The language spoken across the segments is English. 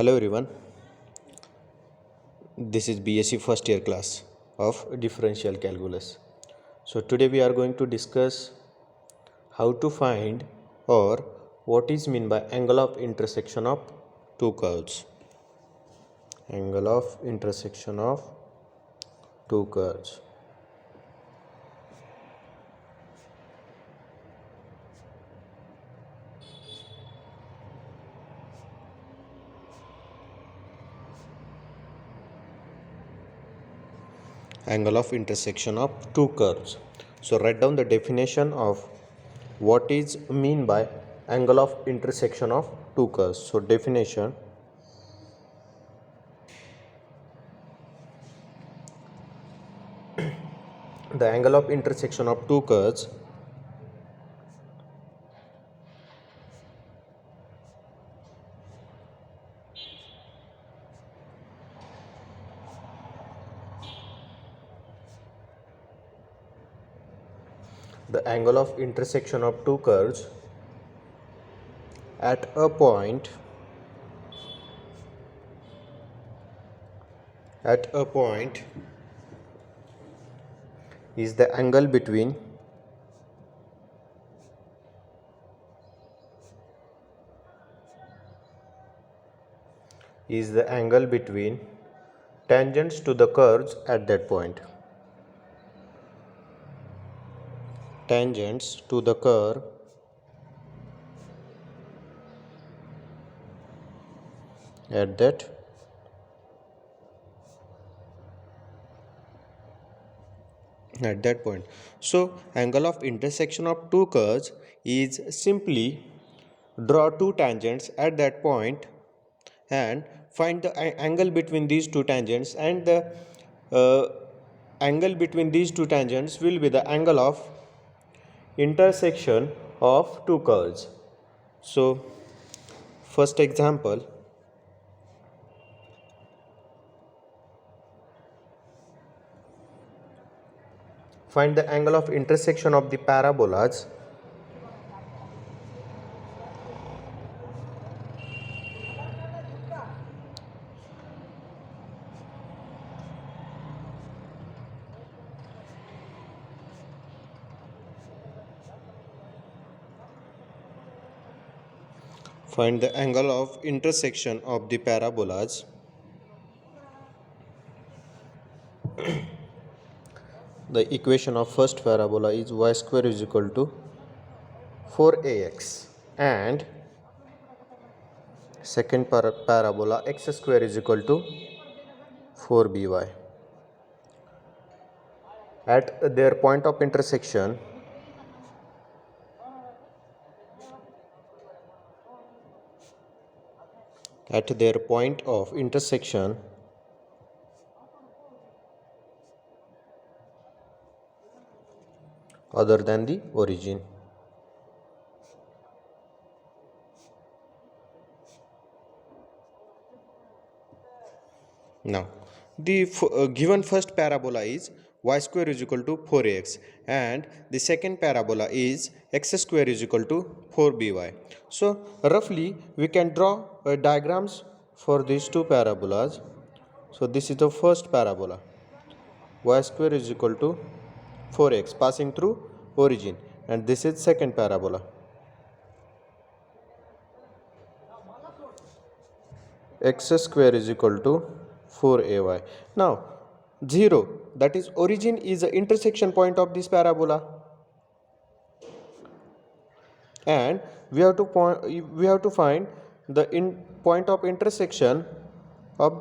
Hello everyone, this is BSc first year class of differential calculus. So today we are going to discuss how to find or what is meant by angle of intersection of two curves. Angle of intersection of two curves. Angle of intersection of two curves. So write down the definition of what is mean by angle of intersection of two curves. So definition: the angle of intersection of two curves the angle of intersection of two curves at a point is the angle between tangents to the curves at that point. Tangents to the curve at that point. So angle of intersection of two curves is simply draw two tangents at that point and find the angle between these two tangents, and the angle between these two tangents will be the angle of intersection of two curves. So first example, find the angle of intersection of the parabolas find the angle of intersection of the parabolas the equation of first parabola is y square is equal to 4ax, and second parabola x square is equal to 4by. At their point of intersection, other than the origin. Now, the given first parabola is y square is equal to 4ax, and the second parabola is x square is equal to 4by. So, roughly we can draw diagrams for these two parabolas. So, this is the first parabola, y square is equal to 4x passing through origin, and this is second parabola, x square is equal to 4ay. Now 0, that is origin, is the intersection point of this parabola, and we have to find the point of intersection of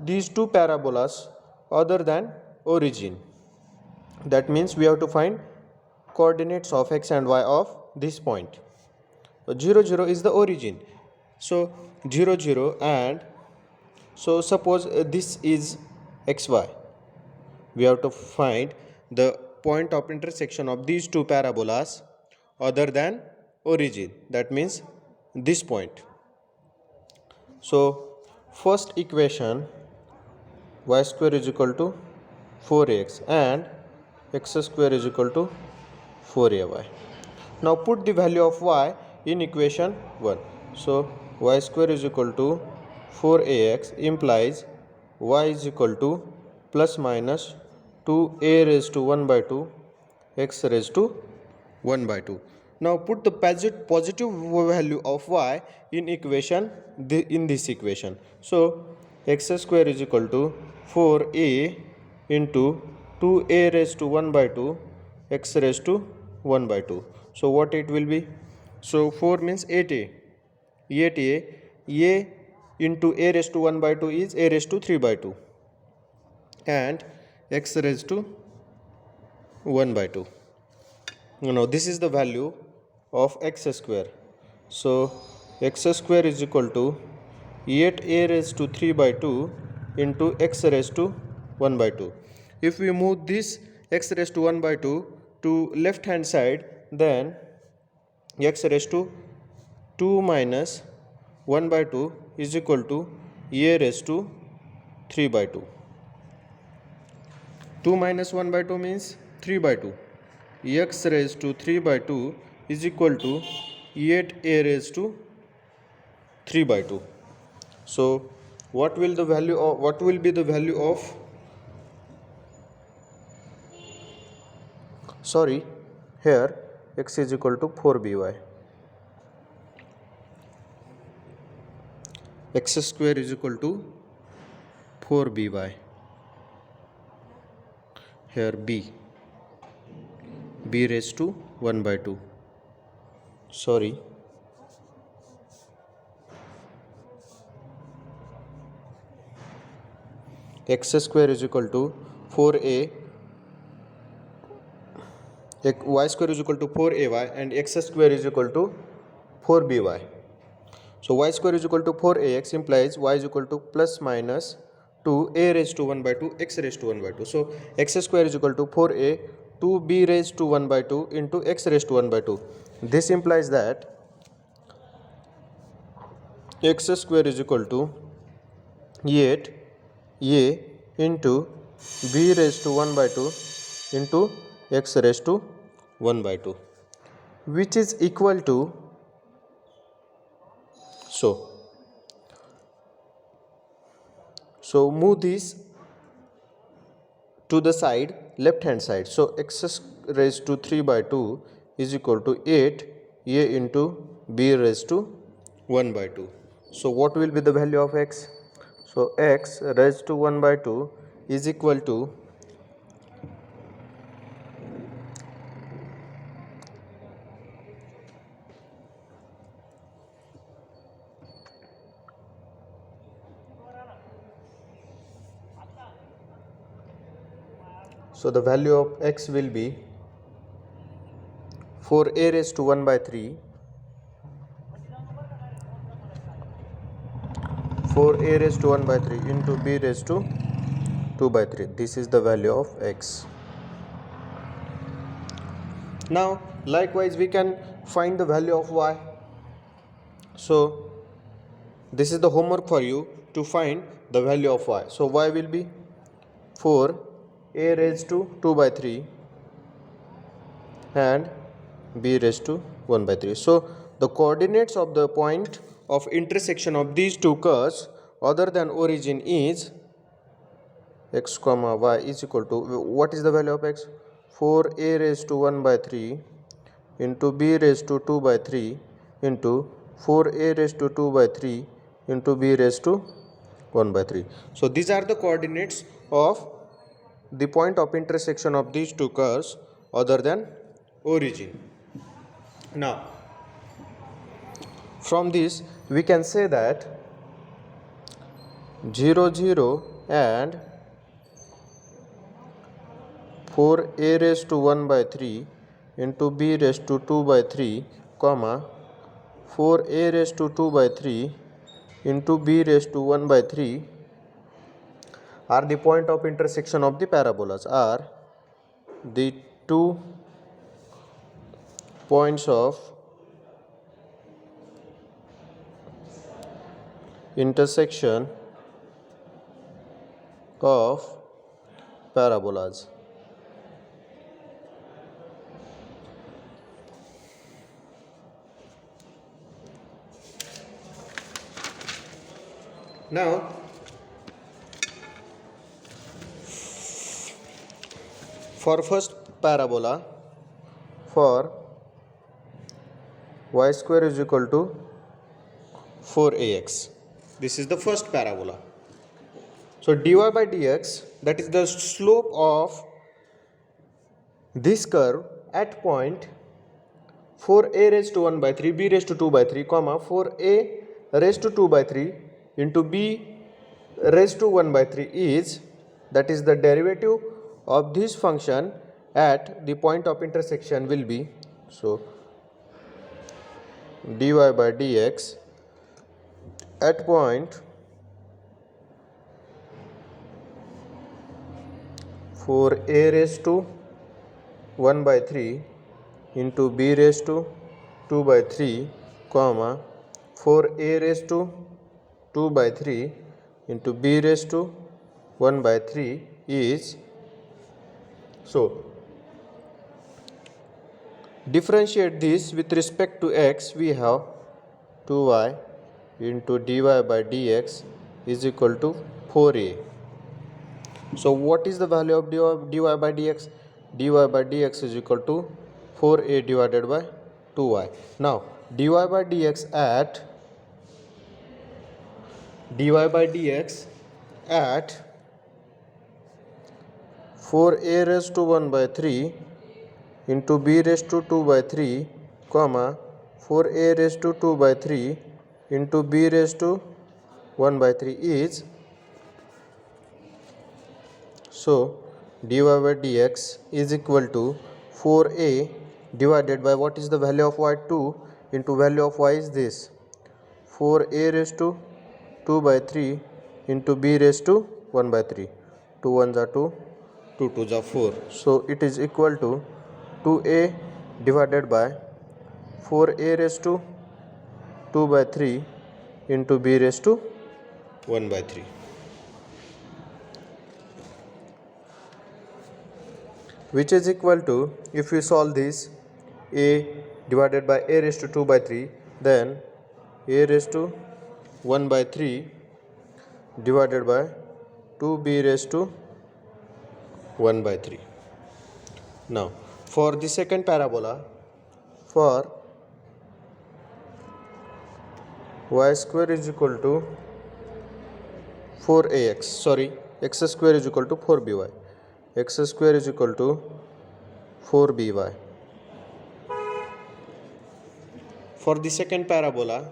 these two parabolas other than origin. That means we have to find coordinates of x and y of this point. 0 0 is the origin, so 0 0, and so suppose this is xy. We have to find the point of intersection of these two parabolas other than origin, that means this point. So first equation, y square is equal to 4x and x square is equal to 4ay. Now put the value of y in equation 1. So y square is equal to 4ax implies y is equal to plus minus 2a raised to 1 by 2 x raised to 1 by 2. Now put the positive value of y in equation in this equation. So x square is equal to 4a into 2a raised to 1 by 2 x raised to 1 by 2. So what it will be? So 4 means 8a. 8a, a into a raised to 1 by 2 is a raised to 3 by 2 and x raised to 1 by 2. Now this is the value of x square. So x square is equal to 8a raised to 3 by 2 into x raised to 1 by 2. If we move this x raised to 1 by 2 to left hand side, then x raised to 2 minus 1 by 2 is equal to a raised to 3 by 2. 2 minus 1 by 2 means 3 by 2. X raised to 3 by 2 is equal to 8a raised to 3 by 2. So what will be the value of here x is equal to 4by. X square is equal to 4by. Here b raised to 1 by 2. X square is equal to 4a, y square is equal to 4ay and x square is equal to 4by. So y square is equal to 4ax implies y is equal to plus minus 2a raised to 1 by 2 x raised to 1 by 2. So x square is equal to 4a 2b raised to 1 by 2 into x raised to 1 by 2. This implies that x square is equal to 8a into b raised to 1 by 2 into x raised to 1 by 2, which is equal to, so move this to the side, left hand side. So x raised to 3 by 2 is equal to 8a into b raised to 1 by 2. So what will be the value of x? So x raised to 1 by 2 is equal to the value of x will be 4a raised to 1 by 3, 4a raised to 1 by 3 into b raised to 2 by 3. This is the value of x. Now likewise we can find the value of y. So this is the homework for you to find the value of y. So y will be 4a raised to 2 by 3 and b raised to 1 by 3. So the coordinates of the point of intersection of these two curves other than origin is x comma y is equal to, what is the value of x? 4a raised to 1 by 3 into b raised to 2 by 3 into 4a raised to 2 by 3 into b raised to 1 by 3. So these are the coordinates of the point of intersection of these two curves other than origin. Now from this we can say that 0 0 and 4a raised to 1 by 3 into b raised to 2 by 3 comma 4a raised to 2 by 3 into b raised to 1 by 3 are the point of intersection of the parabolas, are the two points of intersection of parabolas. Now, for first parabola, for y square is equal to 4ax. This is the first parabola. So dy by dx, that is the slope of this curve at point 4a raised to 1 by 3, b raised to 2 by 3, comma 4a raised to 2 by 3 into b raised to 1 by 3 is, that is the derivative of this function at the point of intersection will be, so dy by dx at point 4a raised to 1 by 3 into b raised to 2 by 3, comma 4a raised to 2 by 3 into b raised to 1 by 3 is, so differentiate this with respect to x, we have 2y into dy by dx is equal to 4a. So what is the value of dy by dx? dy by dx is equal to 4a divided by 2y. Now dy by dx at 4a raised to 1 by 3 into b raised to 2 by 3, comma 4a raised to 2 by 3 into b raised to 1 by 3 is, so dy by dx is equal to 4a divided by, what is the value of y? 2 into value of y is this, 4a raised to 2 by 3 into b raised to 1 by 3. 2 1s are 2, 2 2s are 4. So it is equal to 2a divided by 4a raised to 2 by 3 into b raised to 1 by 3. Which is equal to, if we solve this, a divided by a raised to 2 by 3, then a raised to 1 by 3 divided by 2b raised to 1 by 3. Now for the second parabola, for y square is equal to 4ax, sorry, x square is equal to 4by, x square is equal to 4by. For the second parabola,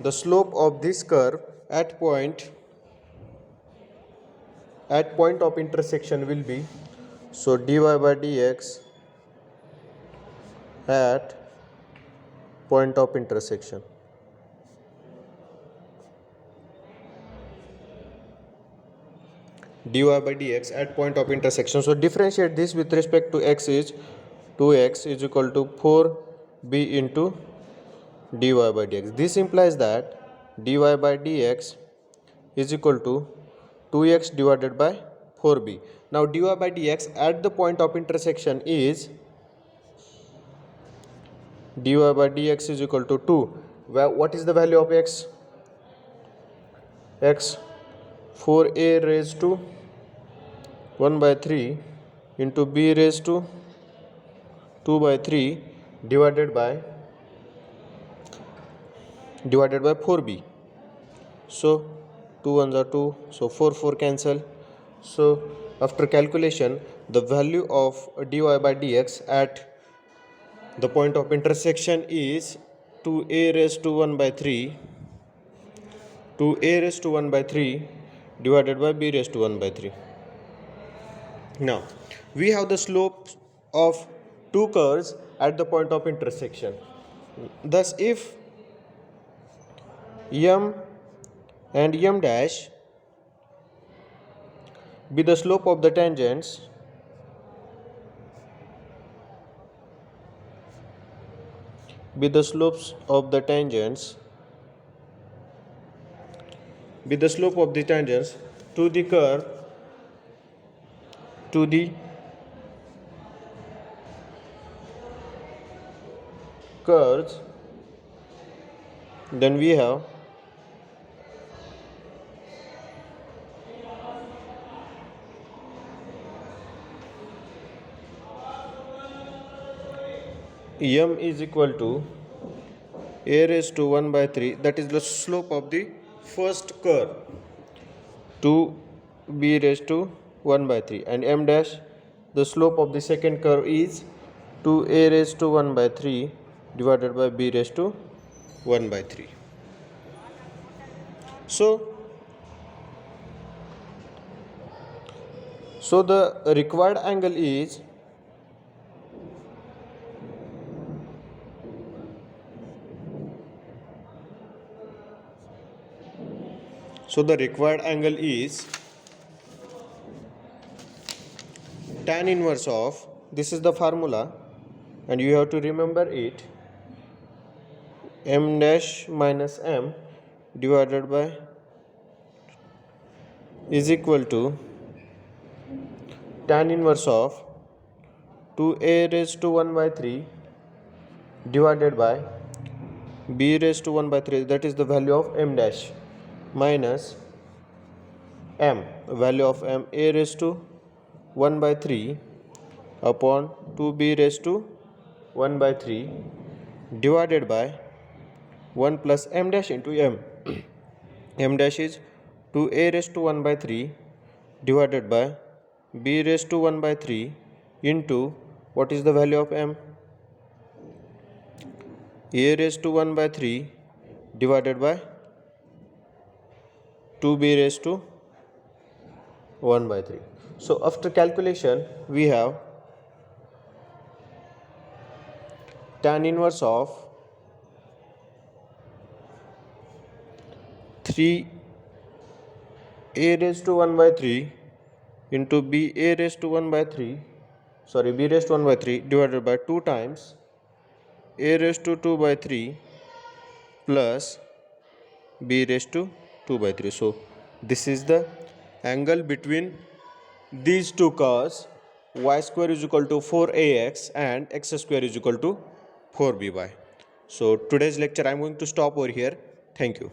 the slope of this curve at point of intersection will be, so dy by dx at point of intersection. dy by dx at point of intersection. So differentiate this with respect to x is 2x is equal to 4b into dy by dx. This implies that dy by dx is equal to 2x divided by 4b. Now dy by dx at the point of intersection is, dy by dx is equal to 2. What is the value of x? X 4a raised to 1 by 3 into b raised to 2 by 3 divided by 4b. So 2 1s are 2, so 4 4 cancel. So after calculation, the value of dy by dx at the point of intersection is 2a raised to 1 by 3 divided by b raised to 1 by 3. Now we have the slopes of two curves at the point of intersection. Thus if m and m dash be the slope of the tangents, be the slope of the tangents to the curve, to the curves, then we have m is equal to a raised to 1 by 3, that is the slope of the first curve, to b raised to 1 by 3, and m dash, the slope of the second curve, is 2a raised to 1 by 3 divided by b raised to 1 by 3. So the required angle is tan inverse of, this is the formula and you have to remember it, m dash minus m divided by is equal to tan inverse of 2a raised to 1 by 3 divided by b raised to 1 by 3, that is the value of m dash, minus m, value of m, a raised to 1 by 3 upon 2b raised to 1 by 3 divided by 1 plus m dash into m. M dash is 2a raised to 1 by 3 divided by b raised to 1 by 3 into, what is the value of m? A raised to 1 by 3 divided by 2b raised to 1 by 3. So after calculation we have tan inverse of 3a raised to 1 by 3 into b raised to 1 by 3, b raised to 1 by 3 divided by 2 times a raised to 2 by 3 plus b raised to 2 by 3. So this is the angle between these two curves, y square is equal to 4ax and x square is equal to 4by. So today's lecture I am going to stop over here. Thank you.